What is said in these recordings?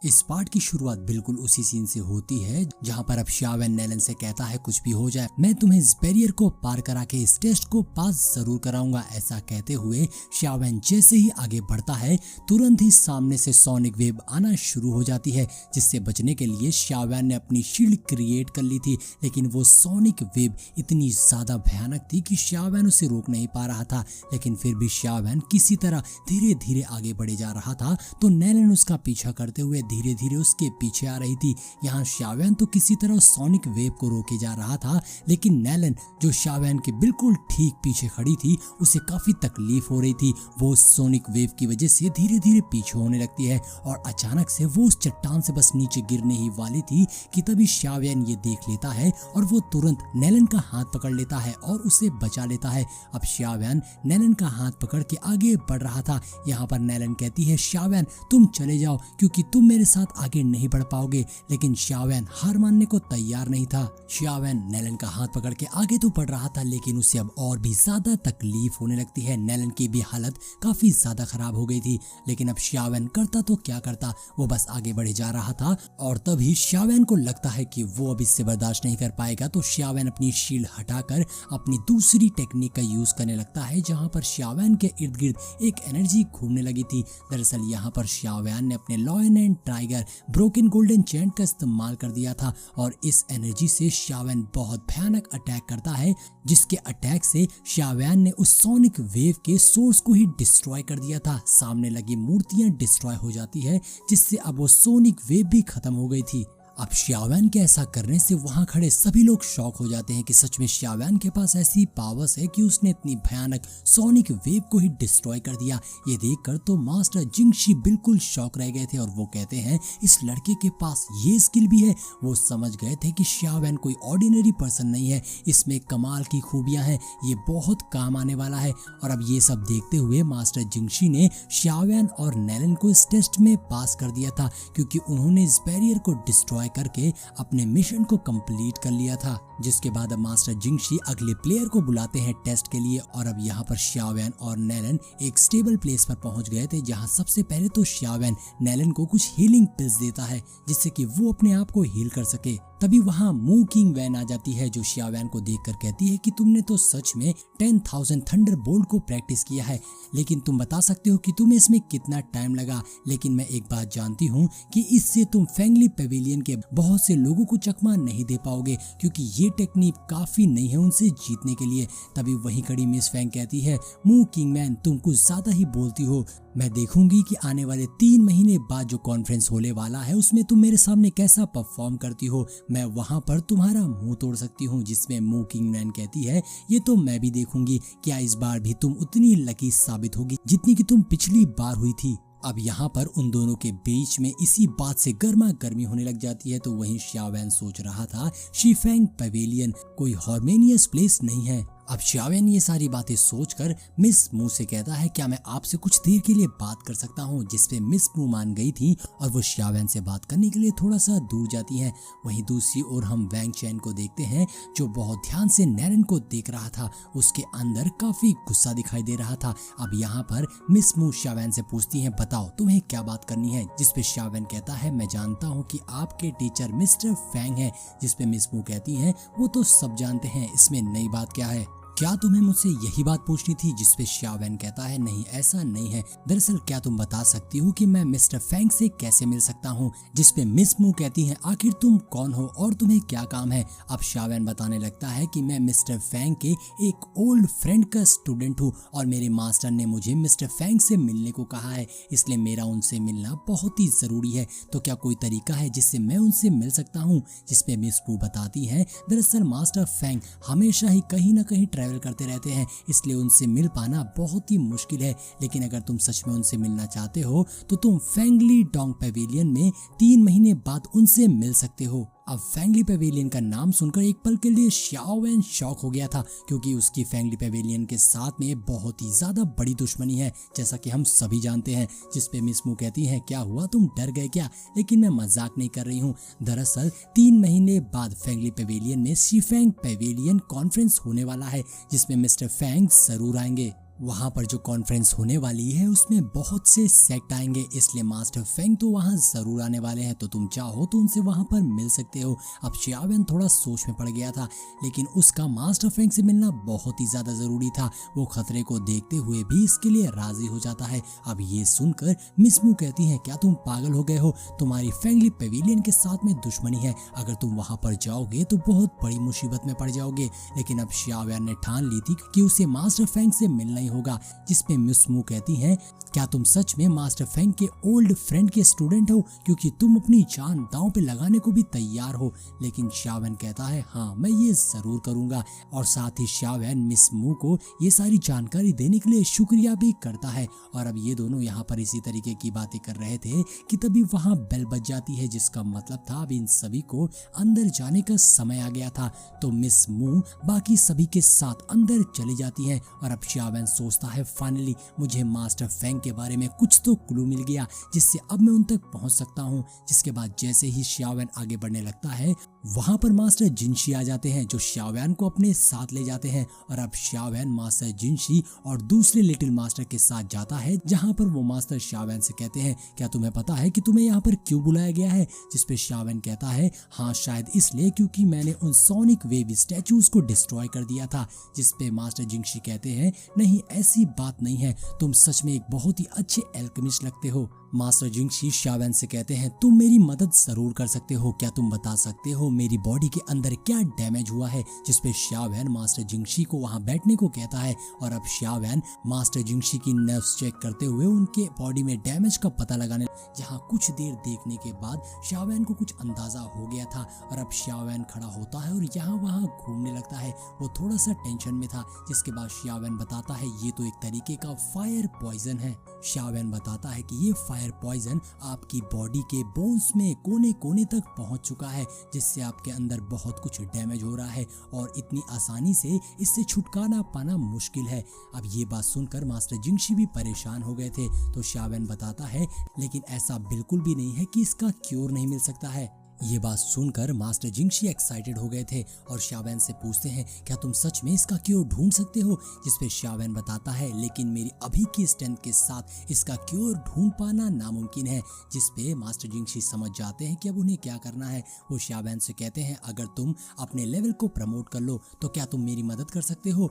इस पार्ट की शुरुआत बिल्कुल उसी सीन से होती है जहां पर अब शावन नेलन से कहता है कुछ भी हो जाए मैं तुम्हें इस बैरियर को पार करा के इस टेस्ट को पास जरूर कराऊंगा। ऐसा कहते हुए शावन जैसे ही आगे बढ़ता है तुरंत ही सामने से सोनिक वेव आना शुरू हो जाती है, जिससे बचने के लिए शावन ने अपनी शील्ड क्रिएट कर ली थी। लेकिन वो सोनिक वेव इतनी ज्यादा भयानक थी कि शावन उसे रोक नहीं पा रहा था। लेकिन फिर भी शावन किसी तरह धीरे धीरे आगे बढ़े जा रहा था तो नेलन उसका पीछा करते हुए धीरे धीरे उसके पीछे आ रही थी। यहाँ शावन तो किसी तरह सोनिक वेव को रोके जा रहा था, लेकिन नेलन जो शावन के बिल्कुल ठीक पीछे खड़ी थी उसे काफी तकलीफ हो रही थी। वो सोनिक वेव की वजह से धीरे धीरे पीछे होने लगती है और अचानक से वो उस चट्टान से बस नीचे गिरने ही वाली थी कि तभी शावन ये देख लेता है और वो तुरंत नेलन का हाथ पकड़ लेता है और उसे बचा लेता है। अब शावन नेलन का हाथ पकड़ के आगे बढ़ रहा था। यहाँ पर नेलन कहती है शावन तुम चले जाओ क्योंकि तुम मेरे साथ आगे नहीं बढ़ पाओगे। लेकिन शावन हार मानने को तैयार नहीं था। शावन नेलन का हाथ पकड़ के आगे तो बढ़ रहा था लेकिन उसे अब और भी ज्यादा तकलीफ होने लगती है। नेलन की भी हालत काफी ज्यादा खराब हो गई थी। लेकिन अब शावन करता तो क्या करता, वो बस आगे बढ़े जा रहा था और तभी शावन को लगता है कि वो अब इससे बर्दाश्त नहीं कर पाएगा तो शावन अपनी शील्ड हटाकर अपनी दूसरी टेक्निक का यूज करने लगता है, जहां पर शावन के इर्द गिर्द एक एनर्जी घूमने लगी थी। दरअसल यहाँ पर शावन ने अपने lion and tiger broken golden chant का इस्तेमाल कर दिया था और इस एनर्जी से शावन बहुत भयानक अटैक करता है, जिसके अटैक से शावन ने उस सोनिक वेव के सोर्स को ही डिस्ट्रॉय कर दिया था। सामने लगी मूर्तियां डिस्ट्रॉय हो जाती है जिससे अब वो सोनिक वेव भी खत्म हो गई थी। अब शावन के ऐसा करने से वहां खड़े सभी लोग शॉक हो जाते हैं कि सच में शावन के पास ऐसी पावर्स है कि उसने इतनी भयानक सोनिक वेव को ही डिस्ट्रॉय कर दिया। ये देखकर तो मास्टर जिंगशी बिल्कुल शॉक रह गए थे और वो कहते हैं इस लड़के के पास ये स्किल भी है। वो समझ गए थे कि शावन कोई ऑर्डिनरी पर्सन नहीं है, इसमें कमाल की खूबियां हैं, ये बहुत काम आने वाला है। और अब ये सब देखते हुए मास्टर जिंगशी ने शावन और नेलन को इस टेस्ट में पास कर दिया था क्योंकि उन्होंने इस बैरियर को डिस्ट्रॉय करके अपने मिशन को कंप्लीट कर लिया था। जिसके बाद अब मास्टर जिंगशी अगले प्लेयर को बुलाते हैं टेस्ट के लिए और अब यहाँ पर शावन और नेलन एक स्टेबल प्लेस पर पहुंच गए थे, जहाँ सबसे पहले तो शावन नेलन को कुछ हीलिंग पिल्स देता है जिससे कि वो अपने आप को हील कर सके। तभी वहाँ मू किंग वैन आ जाती है जो शावन को देखकर कहती है कि तुमने तो सच में 10,000 थंडर बोल्ट को प्रैक्टिस किया है, लेकिन तुम बता सकते हो कि तुम्हें इसमें कितना टाइम लगा। लेकिन मैं एक बात जानती हूँ कि इससे तुम फेंगली पेविलियन के बहुत से लोगों को चकमा नहीं दे पाओगे क्योंकि ये टेक्निक काफी नहीं है उनसे जीतने के लिए। तभी वहीं खड़ी मिस फैंग कहती है मू किंग मैन तुम कुछ ज्यादा ही बोलती हो, मैं देखूंगी कि आने वाले 3 महीने बाद जो कॉन्फ्रेंस होने वाला है उसमें तुम मेरे सामने कैसा परफॉर्म करती हो, मैं वहां पर तुम्हारा मुंह तोड़ सकती हूँ। जिसमें मू किंग मैन कहती है ये तो मैं भी देखूंगी, क्या इस बार भी तुम उतनी लकी साबित होगी जितनी कि तुम पिछली बार हुई थी। अब यहाँ पर उन दोनों के बीच में इसी बात से गर्मा गर्मी होने लग जाती है। तो वहीं शावन सोच रहा था शीफेंग पवेलियन कोई हार्मोनियस प्लेस नहीं है। अब शावन ये सारी बातें सोचकर मिस मू से कहता है क्या मैं आपसे कुछ देर के लिए बात कर सकता हूँ, जिसपे मिस मू मान गई थी और वो शावन से बात करने के लिए थोड़ा सा दूर जाती हैं। वहीं दूसरी ओर हम वैंग चैन को देखते हैं जो बहुत ध्यान से नेलन को देख रहा था, उसके अंदर काफी गुस्सा दिखाई दे रहा था। अब यहाँ पर मिस मू शावन से पूछती है बताओ तुम्हें क्या बात करनी है, जिसपे शावन कहता है मैं जानता हूँ कि आपके टीचर मिस्टर फैंग है। जिसपे मिस मू कहती है वो तो सब जानते हैं, इसमें नई बात क्या है, क्या तुम्हें मुझसे यही बात पूछनी थी। जिसपे शावन कहता है नहीं ऐसा नहीं है, दरअसल क्या तुम बता सकती हो कि मैं मिस्टर फैंग से कैसे मिल सकता हूँ। जिसपे मिस मू कहती है आखिर तुम कौन हो और तुम्हें क्या काम है। अब शावन बताने लगता है कि मैं मिस्टर फैंग के एक ओल्ड फ्रेंड का स्टूडेंट हूँ और मेरे मास्टर ने मुझे मिस्टर फैंग से मिलने को कहा है, इसलिए मेरा उनसे मिलना बहुत ही जरूरी है। तो क्या कोई तरीका है जिससे मैं उनसे मिल सकता हूँ। जिसपे मिस मू बताती है दरअसल मास्टर फैंग हमेशा ही कहीं ना कहीं ट्रैवल करते रहते हैं, इसलिए उनसे मिल पाना बहुत ही मुश्किल है। लेकिन अगर तुम सच में उनसे मिलना चाहते हो तो तुम फेंगली डोंग पेविलियन में 3 महीने बाद उनसे मिल सकते हो। अब फेंगली पेविलियन का नाम सुनकर एक पल के लिए शाओवेन शॉक हो गया था क्योंकि उसकी फेंगली पेविलियन के साथ में बहुत ही ज्यादा बड़ी दुश्मनी है, जैसा कि हम सभी जानते हैं। जिसपे मिस मू कहती है क्या हुआ तुम डर गए क्या। लेकिन मैं मजाक नहीं कर रही हूँ, दरअसल 3 महीने बाद फेंगली पेविलियन में शीफेंग पेविलियन कॉन्फ्रेंस होने वाला है जिसमें मिस्टर फैंग जरूर आएंगे। वहाँ पर जो कॉन्फ्रेंस होने वाली है उसमें बहुत से सेक्ट आएंगे, इसलिए मास्टर फेंग तो वहाँ जरूर आने वाले हैं, तो तुम चाहो तो उनसे वहाँ पर मिल सकते हो। अब शियावेन थोड़ा सोच में पड़ गया था, लेकिन उसका मास्टर फेंग से मिलना बहुत ही ज्यादा जरूरी था। वो खतरे को देखते हुए भी इसके लिए राजी हो जाता है। अब ये सुनकर मिस मू कहती है, क्या तुम पागल हो गए हो? तुम्हारी फैंगली पेविलियन के साथ में दुश्मनी है, अगर तुम वहाँ पर जाओगे तो बहुत बड़ी मुसीबत में पड़ जाओगे। लेकिन अब शियावेन ने ठान ली थी कि उसे मास्टर फेंग से मिलना ही होगा, जिसपे मिस मू कहती हैं, क्या तुम सच में मास्टर फेंग के ओल्ड फ्रेंड के स्टूडेंट हो, क्योंकि तुम अपनी जान दांव पे लगाने को भी तैयार हो? लेकिन शियावेन कहता है, हाँ मैं ये जरूर करूंगा। और साथ ही शियावेन मिस मू को ये सारी जानकारी देने के लिए शुक्रिया भी करता है। और अब ये दोनों यहाँ पर इसी तरीके की बातें कर रहे थे कि तभी वहाँ बेल बज जाती है, जिसका मतलब था अब इन सभी को अंदर जाने का समय आ गया था। तो मिस मू बाकी सभी के साथ अंदर चली जाती है। और अब शियावेन सोचता है, फाइनली मुझे मास्टर फेंग के बारे में कुछ तो क्लू मिल गया, जिससे अब मैं उन तक पहुंच सकता हूं। जिसके बाद जैसे ही शियावेन आगे बढ़ने लगता है, वहां पर मास्टर जिनशी आ जाते हैं, जो शियावेन को अपने साथ ले जाते हैं। और अब शियावेन मास्टर जिनशी और दूसरे लिटिल मास्टर के साथ जाता है, जहां पर वो मास्टर शियावेन से कहते हैं, क्या तुम्हें पता है कि तुम्हें यहाँ पर क्यों बुलाया गया है? जिसपे शियावेन कहता है, हाँ शायद इसलिए क्योंकि मैंने उन सोनिक वेव स्टैचूज को डिस्ट्रॉय कर दिया था। जिसपे मास्टर जिनशी कहते हैं, नहीं ऐसी बात नहीं है, तुम सच में एक बहुत ही अच्छे एल्केमिस्ट लगते हो। मास्टर जिंगशी शियावेन से कहते हैं, तुम मेरी मदद जरूर कर सकते हो, क्या तुम बता सकते हो मेरी बॉडी के अंदर क्या डैमेज हुआ है? जिसपे शियावेन मास्टर जिंगशी को वहां बैठने को कहता है। और अब शियावेन मास्टर जिंगशी की नर्व्स चेक करते हुए उनके बॉडी में डैमेज का पता लगाने, जहां कुछ देर देखने के बाद शियावेन को कुछ अंदाजा हो गया था। और अब शियावेन खड़ा होता है और यहाँ वहाँ घूमने लगता है। वो थोड़ा सा टेंशन में था। जिसके बाद शियावेन बताता है, ये तो एक तरीके का फायर पॉइजन है। शियावेन बताता है कि ये फायर पॉइजन आपकी बॉडी के बोन्स में कोने कोने तक पहुंच चुका है, जिससे आपके अंदर बहुत कुछ डैमेज हो रहा है और इतनी आसानी से इससे छुटकारा पाना मुश्किल है। अब ये बात सुनकर मास्टर जिंगशी भी परेशान हो गए थे। तो शियावेन बताता है, लेकिन ऐसा बिल्कुल भी नहीं है कि इसका क्योर नहीं मिल सकता है। ये बात सुनकर मास्टर जिंगशी एक्साइटेड हो गए थे और शियावेन से पूछते हैं, क्या तुम सच में इसका क्योर ढूंढ सकते हो? जिसपे शियावेन बताता है, लेकिन मेरी अभी की स्ट्रेंथ के साथ इसका क्योर ढूंढ पाना नामुमकिन है। जिसपे मास्टर जिंगशी समझ जाते हैं कि अब उन्हें क्या करना है। वो शियावेन से कहते हैं, अगर तुम अपने लेवल को प्रमोट कर लो तो क्या तुम मेरी मदद कर सकते हो?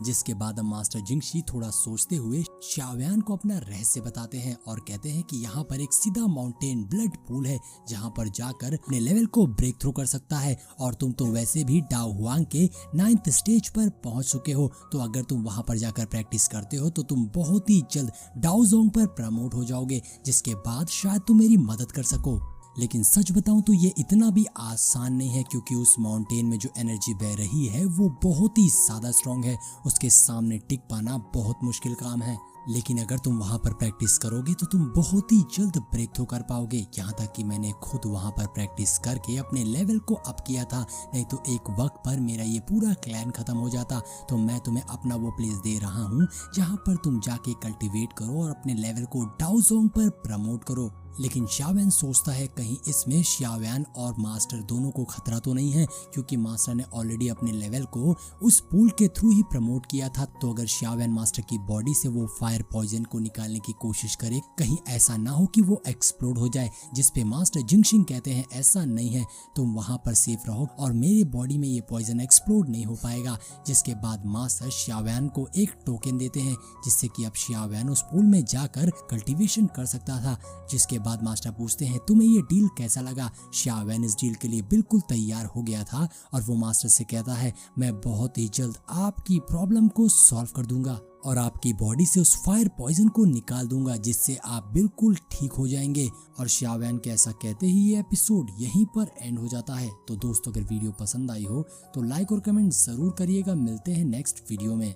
जिसके बाद अब मास्टर जिंगशी थोड़ा सोचते हुए शियावेन को अपना रहस्य बताते हैं और कहते हैं कि यहाँ पर एक सीधा माउंटेन ब्लड पूल है, जहाँ पर जाकर अपने लेवल को ब्रेक थ्रू कर सकता है। और तुम तो वैसे भी डाओ हुआंग के 9th स्टेज पर पहुंच चुके हो, तो अगर तुम वहां पर जाकर प्रैक्टिस करते हो तो तुम बहुत ही जल्द डाओ जोंग पर प्रमोट हो जाओगे, जिसके बाद शायद तुम मेरी मदद कर सको। लेकिन सच बताऊं तो ये इतना भी आसान नहीं है, क्योंकि उस माउंटेन में जो एनर्जी बह रही है वो बहुत ही ज्यादा स्ट्रॉन्ग है। उसके सामने टिक पाना बहुत मुश्किल काम है। लेकिन अगर तुम वहां पर प्रैक्टिस करोगे तो तुम बहुत ही जल्द ब्रेक थ्रू कर पाओगे। यहाँ तक कि मैंने खुद वहां पर प्रैक्टिस करके अपने लेवल को अप किया था, नहीं तो एक वक्त पर मेरा ये पूरा क्लैन खत्म हो जाता। तो मैं तुम्हें अपना वो प्लेस दे रहा हूँ जहाँ पर तुम जाके कल्टीवेट करो और अपने लेवल को डाओ जोंग पर प्रमोट करो। लेकिन शियावेन सोचता है, कहीं इसमें शियावेन और मास्टर दोनों को खतरा तो नहीं है, क्योंकि मास्टर ने ऑलरेडी अपने लेवल को उस पूल के थ्रू ही प्रमोट किया था। तो अगर शियावेन मास्टर की बॉडी से वो फायर पॉइजन को निकालने की कोशिश करे, कहीं ऐसा ना हो कि वो एक्सप्लोड हो जाए। जिसपे मास्टर जिंगशिंग कहते हैं, ऐसा नहीं है, तुम वहां पर सेफ रहो और मेरी बॉडी में ये पॉइजन एक्सप्लोड नहीं हो पाएगा। जिसके बाद मास्टर शियावेन को एक टोकन देते हैं, जिससे कि अब शियावेन उस पूल में जाकर कल्टीवेशन कर सकता था। जिसके बाद मास्टर पूछते हैं, तुम्हें ये डील कैसा लगा? शियावेन इस डील के लिए बिल्कुल तैयार हो गया था और वो मास्टर से कहता है, मैं बहुत ही जल्द आपकी प्रॉब्लम को सॉल्व कर दूंगा और आपकी बॉडी से उस फायर पॉइजन को निकाल दूंगा, जिससे आप बिल्कुल ठीक हो जाएंगे। और शियावेन के ऐसा कहते ही ये एपिसोड यहीं पर एंड हो जाता है। तो दोस्तों, अगर वीडियो पसंद आई हो तो लाइक और कमेंट जरूर करिएगा। मिलते हैं नेक्स्ट वीडियो में।